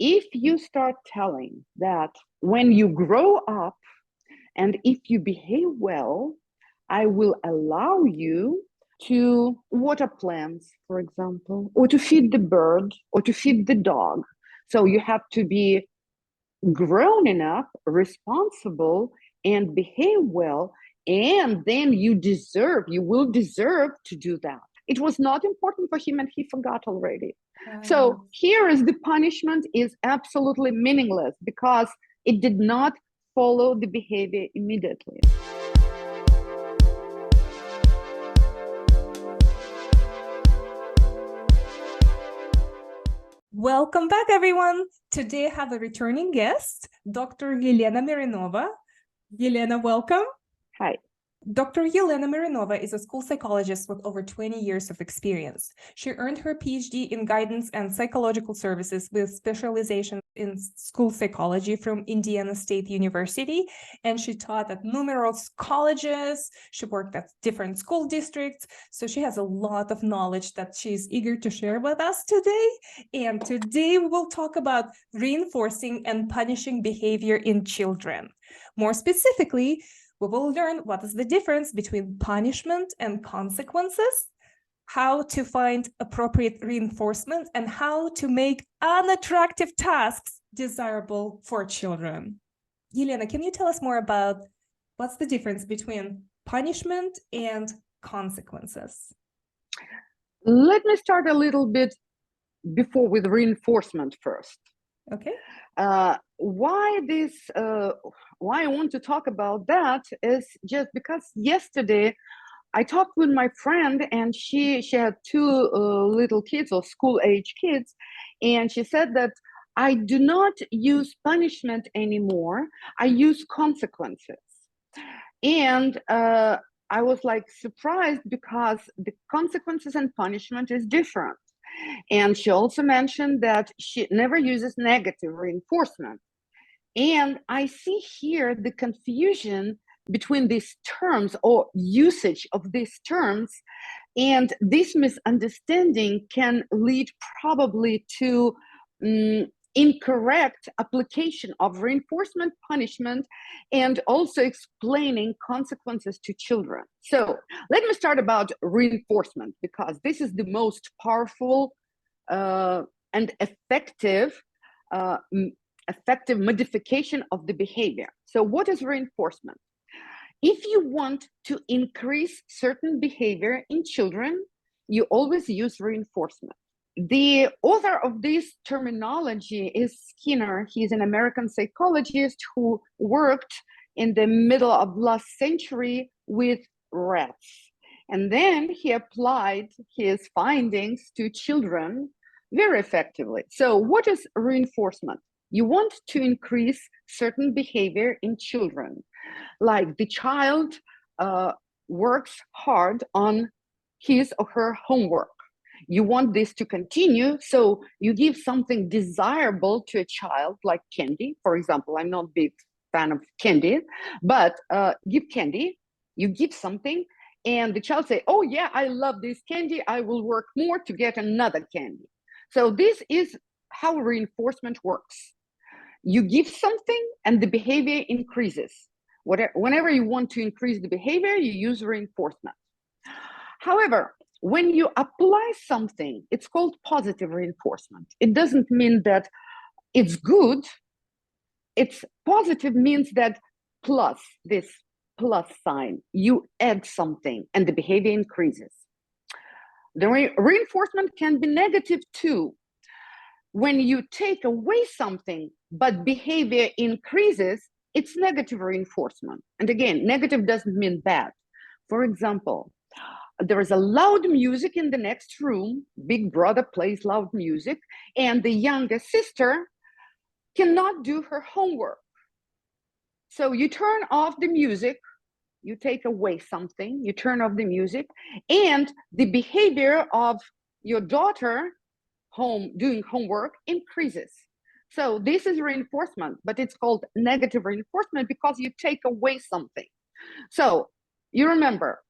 if you start telling that when you grow up and if you behave well, I will allow you to water plants, for example, or to feed the bird or to feed the dog. So you have to be grown enough, responsible, and behave well, and then you will deserve to do that. It was not important for him and he forgot already. So here is the punishment is absolutely meaningless because it did not follow the behavior immediately. Welcome back, everyone. Today I have a returning guest, Dr. Elena Merenova. Elena, welcome. Hi. Dr. Elena Merenova is a school psychologist with over 20 years of experience. She earned her PhD in guidance and psychological services with specialization in school psychology from Indiana State University, and she taught at numerous colleges. She worked at different school districts, so she has a lot of knowledge that she's eager to share with us today. And today we will talk about reinforcing and punishing behavior in children. More specifically, we will learn what is the difference between punishment and consequences, how to find appropriate reinforcement, and how to make unattractive tasks desirable for children. Elena, can you tell us more about what's the difference between punishment and consequences? Let me start a little bit before with reinforcement first. Okay. Why I want to talk about that is just because yesterday I talked with my friend and she had two little kids or school age kids, and she said that I do not use punishment anymore. I use consequences. And I was like surprised because the consequences and punishment is different. And she also mentioned that she never uses negative reinforcement. And I see here the confusion between these terms or usage of these terms. And this misunderstanding can lead probably to incorrect application of reinforcement, punishment, and also explaining consequences to children. So let me start about reinforcement, because this is the most powerful and effective modification of the behavior. So what is reinforcement? If you want to increase certain behavior in children, you always use reinforcement. The author of this terminology is Skinner. He's an American psychologist who worked in the middle of last century with rats. And then he applied his findings to children very effectively. So what is reinforcement? You want to increase certain behavior in children, like the child works hard on his or her homework. You want this to continue, so you give something desirable to a child, like candy, for example. I'm not a big fan of candy, but give candy, you give something, and the child say, oh yeah, I love this candy, I will work more to get another candy. So this is how reinforcement works. You give something and the behavior increases. Whenever you want to increase the behavior, you use reinforcement. However, when you apply something, it's called positive reinforcement. It doesn't mean that it's good. It's positive means that plus, this plus sign, you add something and the behavior increases. The reinforcement can be negative too. When you take away something, but behavior increases, it's negative reinforcement. And again, negative doesn't mean bad. For example, there is a loud music in the next room, big brother plays loud music, and the younger sister cannot do her homework. So you turn off the music, you take away something, you turn off the music, and the behavior of your daughter doing homework increases. So this is reinforcement, but it's called negative reinforcement because you take away something. So you remember,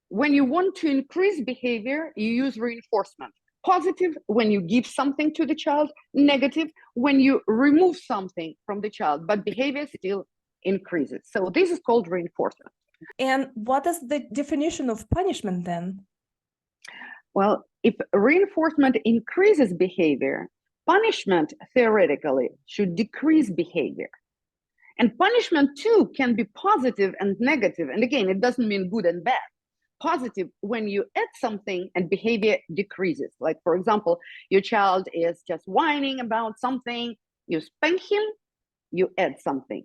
when you want to increase behavior, you use reinforcement. Positive when you give something to the child, negative when you remove something from the child, but behavior still increases. So this is called reinforcement. And what is the definition of punishment then? Well, if reinforcement increases behavior, punishment theoretically should decrease behavior. And punishment too can be positive and negative. And again, it doesn't mean good and bad. Positive when you add something and behavior decreases. Like, for example, your child is just whining about something, you spank him, you add something.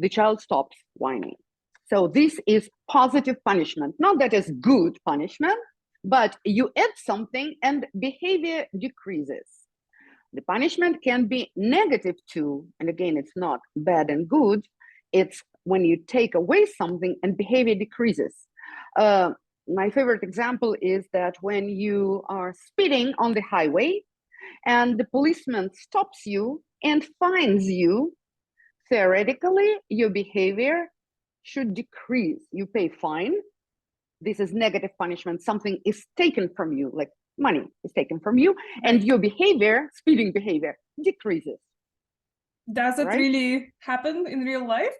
The child stops whining. So this is positive punishment. Not that it's good punishment, but you add something and behavior decreases. The punishment can be negative too. And again, it's not bad and good. It's when you take away something and behavior decreases. My favorite example is that when you are speeding on the highway and the policeman stops you and fines you, theoretically, your behavior should decrease. You pay fine. This is negative punishment. Something is taken from you, like money is taken from you, and your behavior, speeding behavior, decreases. Does it really happen in real life?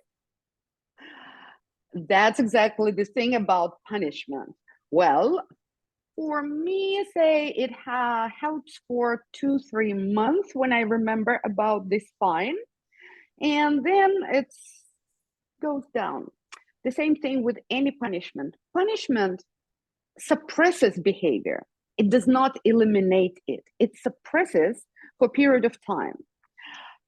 That's exactly the thing about punishment. Well, for me, say it helps for 2-3 months when I remember about this fine, and then it goes down. The same thing with any punishment. Punishment suppresses behavior. It does not eliminate it. It suppresses for a period of time.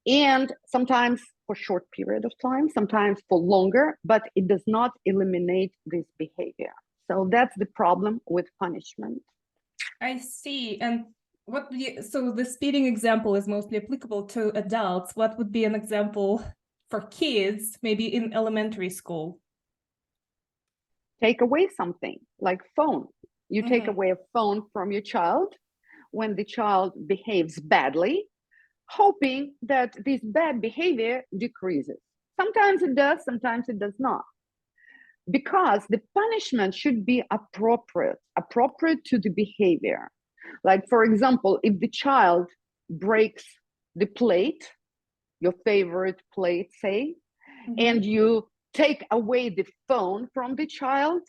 And sometimes for short period of time, sometimes for longer, but it does not eliminate this behavior. So that's the problem with punishment. I see. And so the speeding example is mostly applicable to adults. What would be an example for kids, maybe in elementary school? Take away something like phone. You take away a phone from your child when the child behaves badly, hoping that this bad behavior decreases. Sometimes it does, sometimes it does not. Because the punishment should be appropriate to the behavior. Like, for example, if the child breaks the plate, your favorite plate, say, and you take away the phone from the child,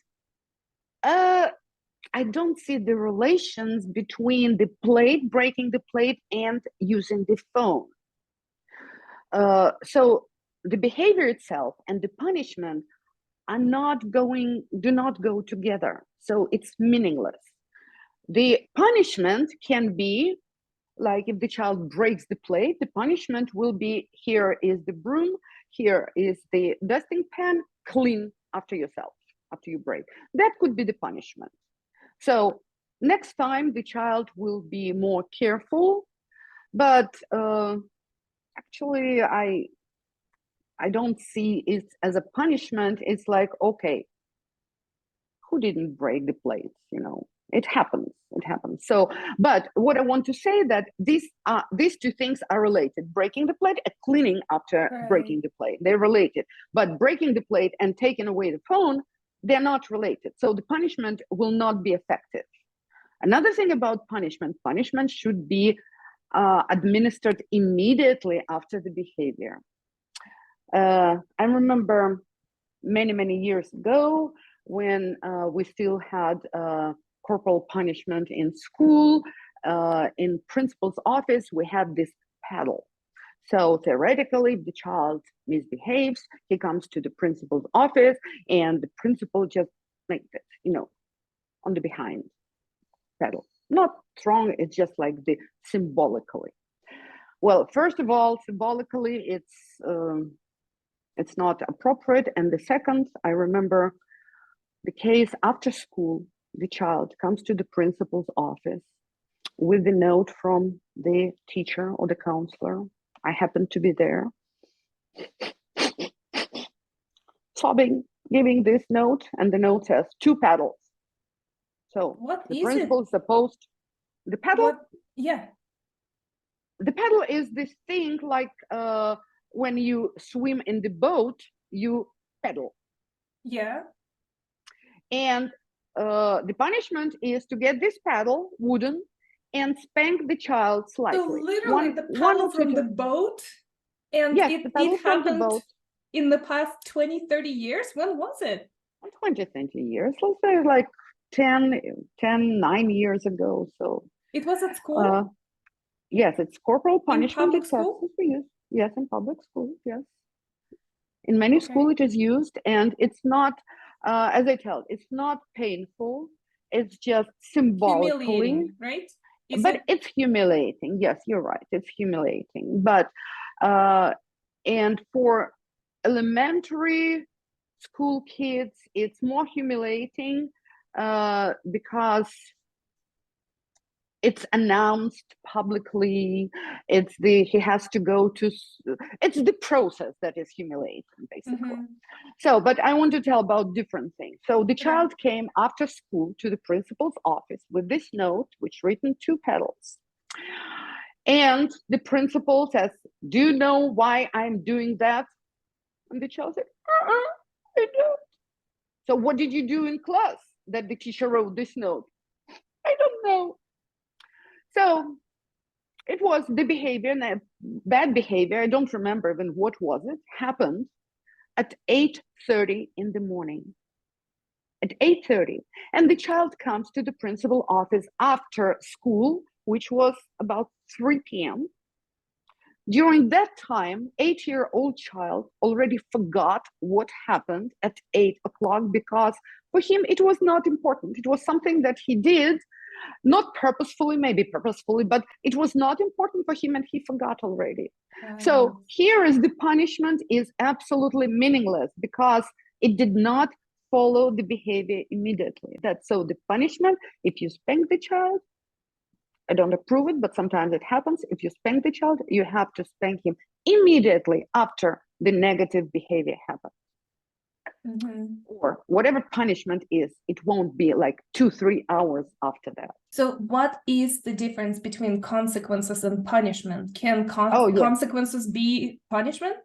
I don't see the relations between the plate, breaking the plate, and using the phone. So the behavior itself and the punishment do not go together. So it's meaningless. The punishment can be like if the child breaks the plate, the punishment will be, here is the broom, here is the dusting pan, clean after yourself, after you break. That could be the punishment. So next time the child will be more careful, but actually I don't see it as a punishment. It's like, okay, who didn't break the plates? It happens. So, but what I want to say that these two things are related: breaking the plate and cleaning after breaking the plate. They're related, but breaking the plate and taking away the phone, they're not related. So the punishment will not be effective. Another thing about punishment should be administered immediately after the behavior. I remember many years ago when we still had corporal punishment in school. In principal's office, we had this paddle. So theoretically, if the child misbehaves, he comes to the principal's office, and the principal just makes it, on the behind paddle. Not strong, it's just like the symbolically. Well, first of all, symbolically, it's not appropriate. And the second, I remember the case after school, the child comes to the principal's office with the note from the teacher or the counselor. I happened to be there, sobbing, giving this note, and the note says 2 paddles. So the principal is supposed, the paddle? Yeah. The paddle is this thing like when you swim in the boat, you paddle. Yeah. And the punishment is to get this paddle, wooden, and spank the child So slightly. literally the One paddle or two from the times. boat, and Yes, the paddle it from the happened boat. in the past 20, 30 years? When was it? 20, 30 years, let's say like 9 years ago. So, It was at school? yes, it's corporal In punishment. public It's school? for use. Yes, in public school. Yes. In many schools, it is used, and it's not, as I tell, it's not painful. It's just symbolically, Humiliating, right? but it's humiliating. Yes, you're right. It's humiliating. But, and for elementary school kids, it's more humiliating because it's announced publicly. He has to go to, it's the process that is humiliating, basically. So, but I want to tell about different things. So the child came after school to the principal's office with this note, which written 2 petals. And the principal says, "Do you know why I'm doing that?" And the child said, "I don't." "So what did you do in class that the teacher wrote this note?" "I don't know." So it was the behavior, bad behavior, I don't remember even what was it, happened at 8:30 in the morning. At 8:30. And the child comes to the principal office after school, which was about 3 p.m. During that time, 8-year-old child already forgot what happened at 8 o'clock because for him it was not important. It was something that he did, not purposefully, maybe purposefully, but it was not important for him and he forgot already. So here is the punishment is absolutely meaningless because it did not follow the behavior immediately. That's so the punishment, if you spank the child, I don't approve it, but sometimes it happens. If you spank the child, you have to spank him immediately after the negative behavior happens. Or whatever punishment is, it won't be like 2-3 hours after that. So what is the difference between consequences and punishment? Can consequences be punishment?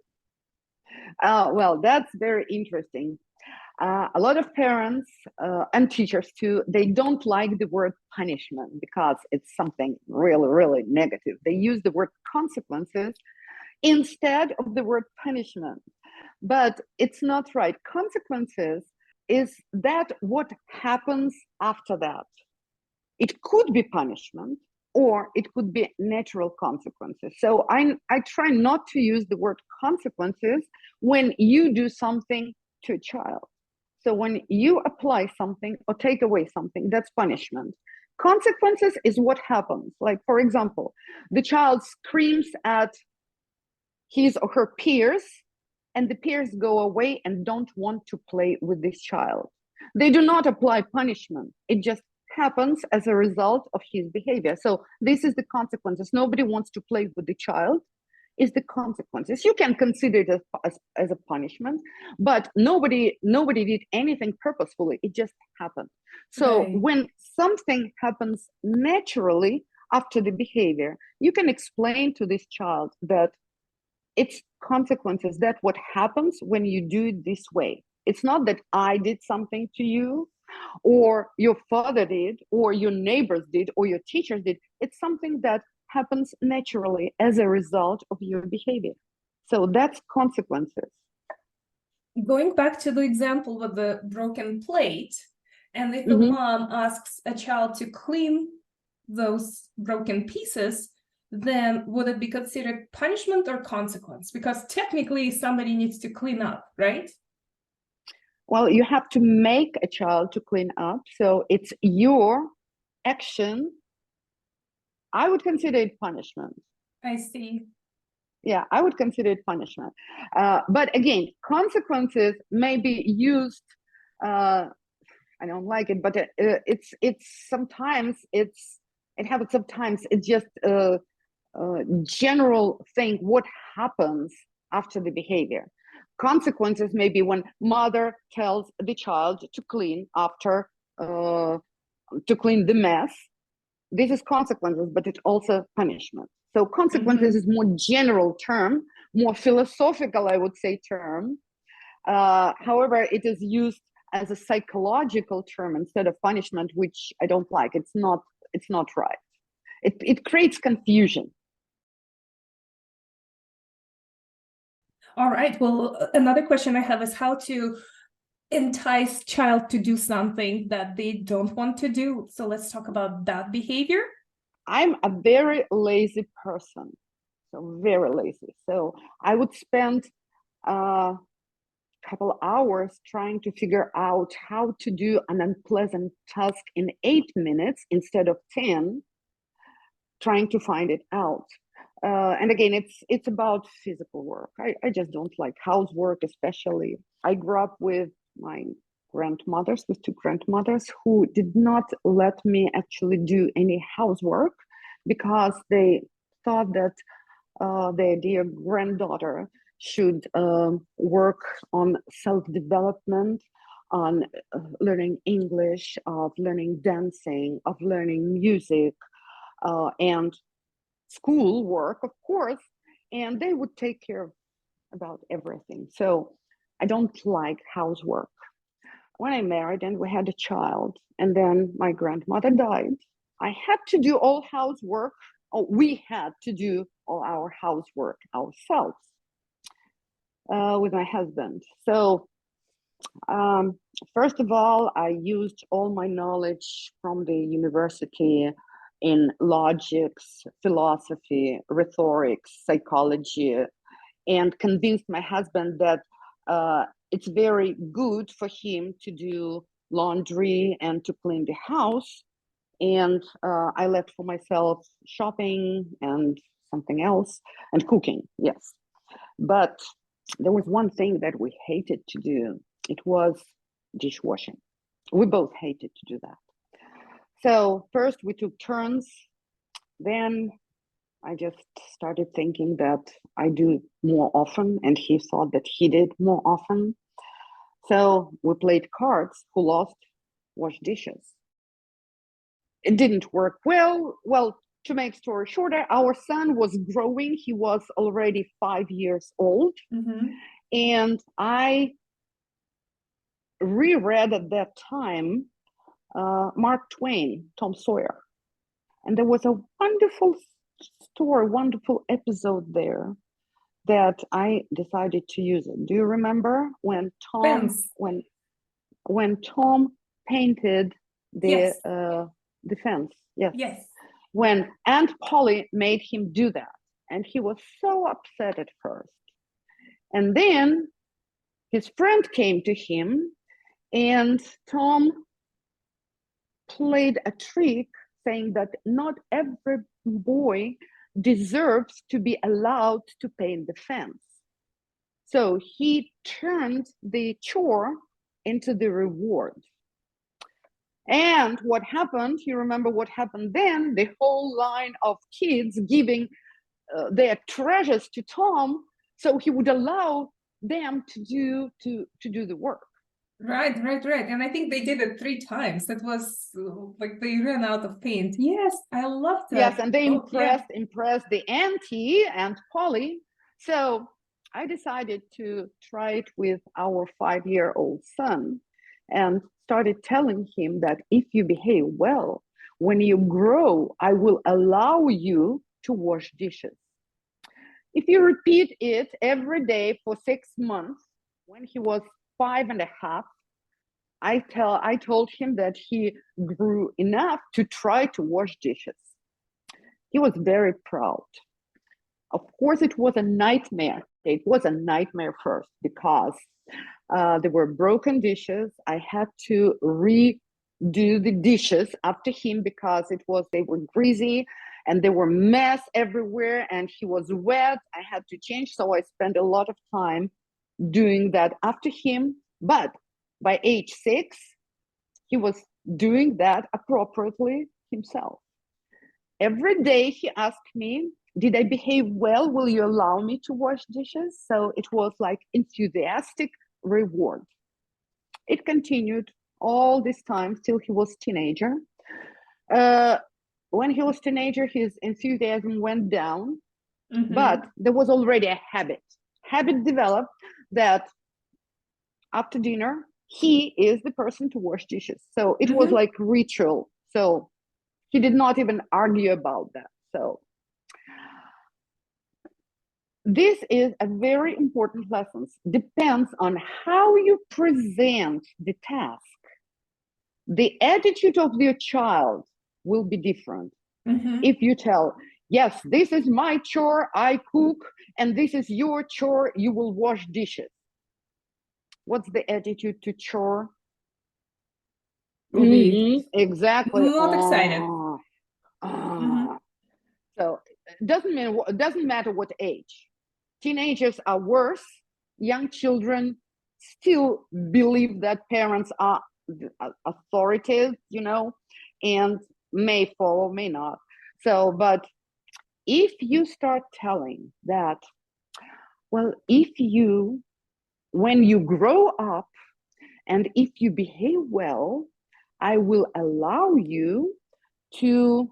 Well, that's very interesting. A lot of parents and teachers too, they don't like the word punishment because it's something really, really negative. They use the word consequences instead of the word punishment. But it's not right. Consequences is that what happens after that. It could be punishment or it could be natural consequences. So I try not to use the word consequences when you do something to a child. So when you apply something or take away something, that's punishment. Consequences is what happens. Like, for example, the child screams at his or her peers, and the peers go away and don't want to play with this child. They do not apply punishment. It just happens as a result of his behavior. So this is the consequences. Nobody wants to play with the child. Is the consequences. You can consider it as a punishment, but nobody did anything purposefully. It just happened. So when something happens naturally after the behavior, you can explain to this child that it's consequences, that what happens when you do it this way. It's not that I did something to you or your father did or your neighbors did or your teachers did. It's something that happens naturally as a result of your behavior. So that's consequences. Going back to the example with the broken plate, and if a mom asks a child to clean those broken pieces, then would it be considered punishment or consequence? Because technically somebody needs to clean up, right? Well, you have to make a child to clean up. So it's your action. I would consider it punishment. I see. Yeah, I would consider it punishment. But again, consequences may be used. I don't like it, but it's sometimes it happens. Sometimes it's just a general thing. What happens after the behavior? Consequences may be when mother tells the child to clean after to clean the mess. This is consequences, but it's also punishment. So consequences is more general term, more philosophical, I would say, term. However, it is used as a psychological term instead of punishment, which I don't like. It's not right. It creates confusion. All right. Well, another question I have is how to entice child to do something that they don't want to do. So let's talk about that behavior. I'm a very lazy person, so very lazy. So I would spend a couple hours trying to figure out how to do an unpleasant task in 8 minutes instead of 10, trying to find it out. And again, it's about physical work. I just don't like housework, especially. I grew up with my grandmothers, with two grandmothers, who did not let me actually do any housework because they thought that their dear granddaughter should work on self-development, on learning English, of learning dancing, of learning music, and school work, of course, and they would take care of about everything. So I don't like housework. When I married and we had a child, and then my grandmother died, I had to do all housework. Oh, we had to do all our housework ourselves with my husband. So first of all, I used all my knowledge from the university in logics, philosophy, rhetorics, psychology, and convinced my husband that it's very good for him to do laundry and to clean the house. And I left for myself shopping and something else, and cooking, yes. But there was one thing that we hated to do. It was dishwashing. We both hated to do that. So first we took turns. Then I just started thinking that I do more often, and he thought that he did more often. So we played cards, who lost, wash dishes. It didn't work well. Well, to make story shorter, our son was growing. He was already 5 years old. Mm-hmm. And I reread at that time Mark Twain, Tom Sawyer. And there was a wonderful story, wonderful episode there that I decided to use it. Do you remember when Tom when Tom painted the fence? Yes. Yes. When Aunt Polly made him do that, and he was so upset at first. And then his friend came to him, and Tom played a trick saying that not every boy deserves to be allowed to paint the fence. So he turned the chore into the reward. And what happened, you remember what happened then? The whole line of kids giving their treasures to Tom, so he would allow them to do the work. Right. And I think they did it 3 times. That was like they ran out of paint. Yes, I love that. Yes, and they impressed the auntie, Aunt Polly. So I decided to try it with our 5-year-old son and started telling him that if you behave well, when you grow, I will allow you to wash dishes. If you repeat it every day for 6 months, when he was 5.5, I told him that he grew enough to try to wash dishes. He was very proud. Of course, it was a nightmare. It was a nightmare first because there were broken dishes. I had to redo the dishes after him because they were greasy and there were mess everywhere and he was wet. I had to change, so I spent a lot of time doing that after him. But by age 6, he was doing that appropriately himself. Every day he asked me, did I behave well? Will you allow me to wash dishes? So it was like enthusiastic reward. It continued all this time till he was teenager. When he was teenager, his enthusiasm went down, but there was already a habit. Habit developed that after dinner, he is the person to wash dishes. So it was like ritual. So He did not even argue about that. So this is a very important lesson. Depends on how you present the task. The attitude of your child will be different. If you tell, yes, this is my chore, I cook, and this is your chore, you will wash dishes. What's the attitude to chore? Will be exactly. not excited. So it doesn't matter what age. Teenagers are worse. Young children still believe that parents are authoritative, and may follow, may not. So, but if you start telling that, well, when you grow up and if you behave well, I will allow you to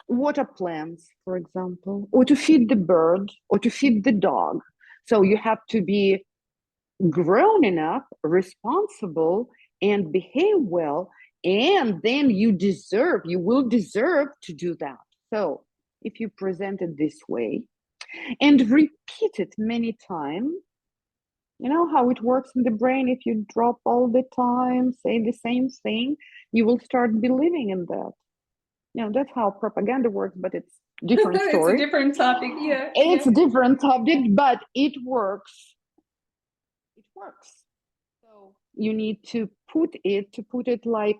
water plants, for example, or to feed the bird or to feed the dog. So you have to be grown enough, responsible, and behave well, and then you will deserve to do that. So if you present it this way and repeat it many times, you know how it works in the brain. If you drop all the time, say the same thing, you will start believing in that. That's how propaganda works, but it's different story. It's a different topic. Yeah. It's a different topic, but it works. It works. So you need to put it like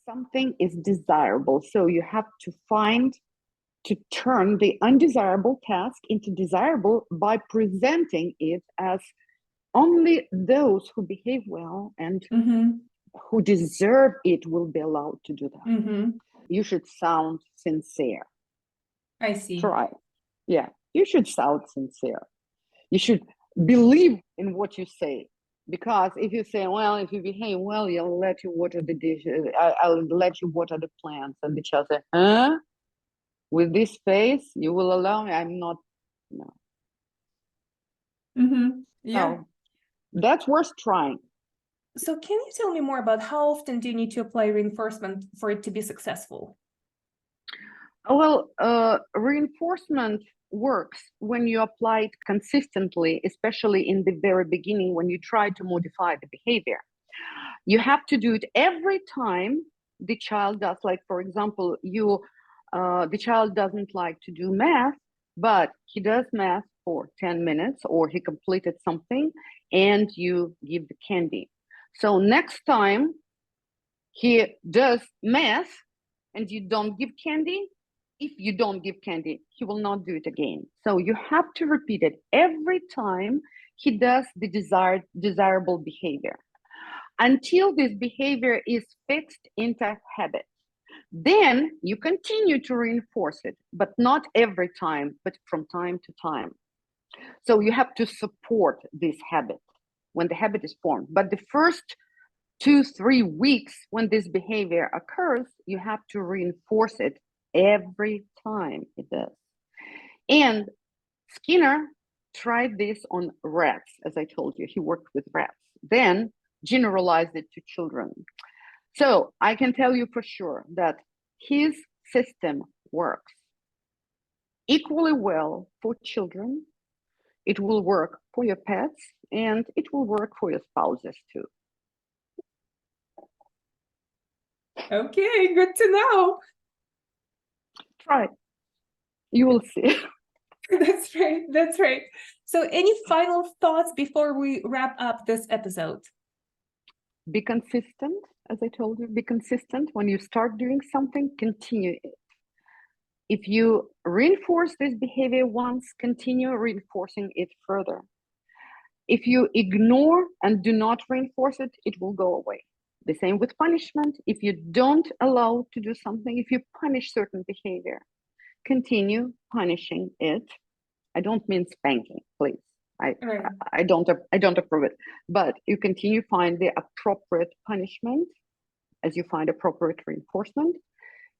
something is desirable. So you have to turn the undesirable task into desirable by presenting it as only those who behave well and who deserve it will be allowed to do that. You should sound sincere. I see. Try. Yeah, you should sound sincere. You should believe in what you say. Because if you say, well, if you behave well, I'll let you water the dishes, I'll let you water the plants, and the child says, huh? With this face, you will allow me? I'm not, no. Yeah. So that's worth trying. So can you tell me more about how often do you need to apply reinforcement for it to be successful? Well, reinforcement works when you apply it consistently, especially in the very beginning when you try to modify the behavior. You have to do it every time the child does. Like, for example, the child doesn't like to do math, but he does math for 10 minutes or he completed something and you give the candy. So next time he does math and you don't give candy, if you don't give candy, he will not do it again. So you have to repeat it every time he does the desirable behavior until this behavior is fixed into habit. Then you continue to reinforce it, but not every time, but from time to time. So you have to support this habit when the habit is formed. But the first 2-3 weeks when this behavior occurs, you have to reinforce it every time it does. And Skinner tried this on rats, as I told you. He worked with rats, then generalized it to children. So I can tell you for sure that his system works equally well for children. It will work for your pets and it will work for your spouses too. Okay, good to know. Try it. You will see. That's right. That's right. So any final thoughts before we wrap up this episode? Be consistent, as I told you, be consistent. When you start doing something, continue it. If you reinforce this behavior once, continue reinforcing it further. If you ignore and do not reinforce it, it will go away. The same with punishment. If you don't allow to do something, if you punish certain behavior, continue punishing it. I don't mean spanking, please. I don't approve it. But you continue find the appropriate punishment as you find appropriate reinforcement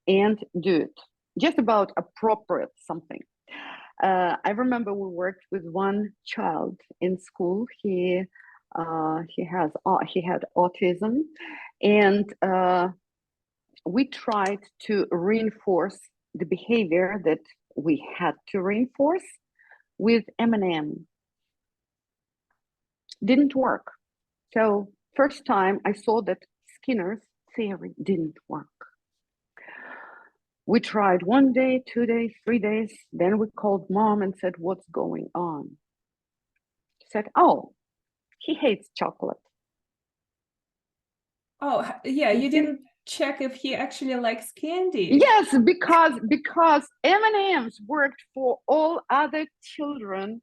and do it. Just about appropriate something. I remember we worked with one child in school. He had autism, and we tried to reinforce the behavior that we had to reinforce with M&M. Didn't work. So first time I saw that Skinner's theory didn't work. We tried 1 day, 2 days, 3 days. Then we called mom and said, what's going on? She said, oh, he hates chocolate. Oh, yeah, you didn't check if he actually likes candy. Yes, because M&Ms worked for all other children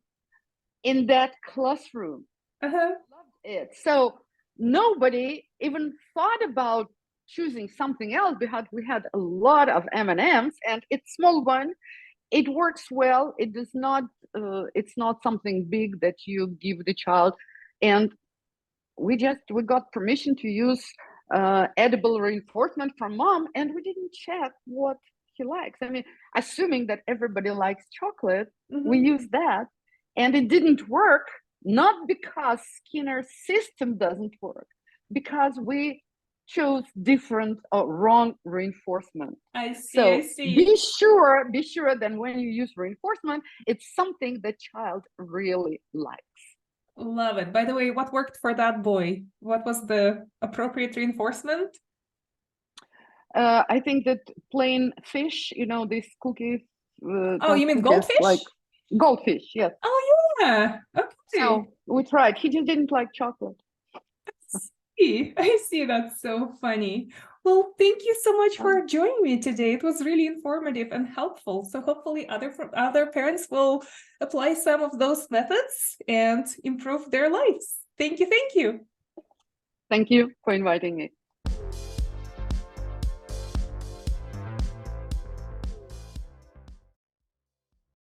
in that classroom. Uh-huh. Loved it. So nobody even thought about choosing something else because we had a lot of M&Ms, and it's small one. It works well. It does not. It's not something big that you give the child, and we got permission to use edible reinforcement from mom, and we didn't check what he likes. I mean, assuming that everybody likes chocolate, we use that, and it didn't work. Not because Skinner's system doesn't work, because we chose different or wrong reinforcement. I see, So I see. be sure that when you use reinforcement, it's something the child really likes. Love it. By the way, what worked for that boy? What was the appropriate reinforcement? I think that plain fish, these cookies. Oh, you mean goldfish? Like goldfish, yes. Oh, yeah. Okay. So we tried. He just didn't like chocolate. I see. That's so funny. Well, thank you so much for joining me today. It was really informative and helpful. So hopefully other parents will apply some of those methods and improve their lives. Thank you. Thank you. Thank you for inviting me.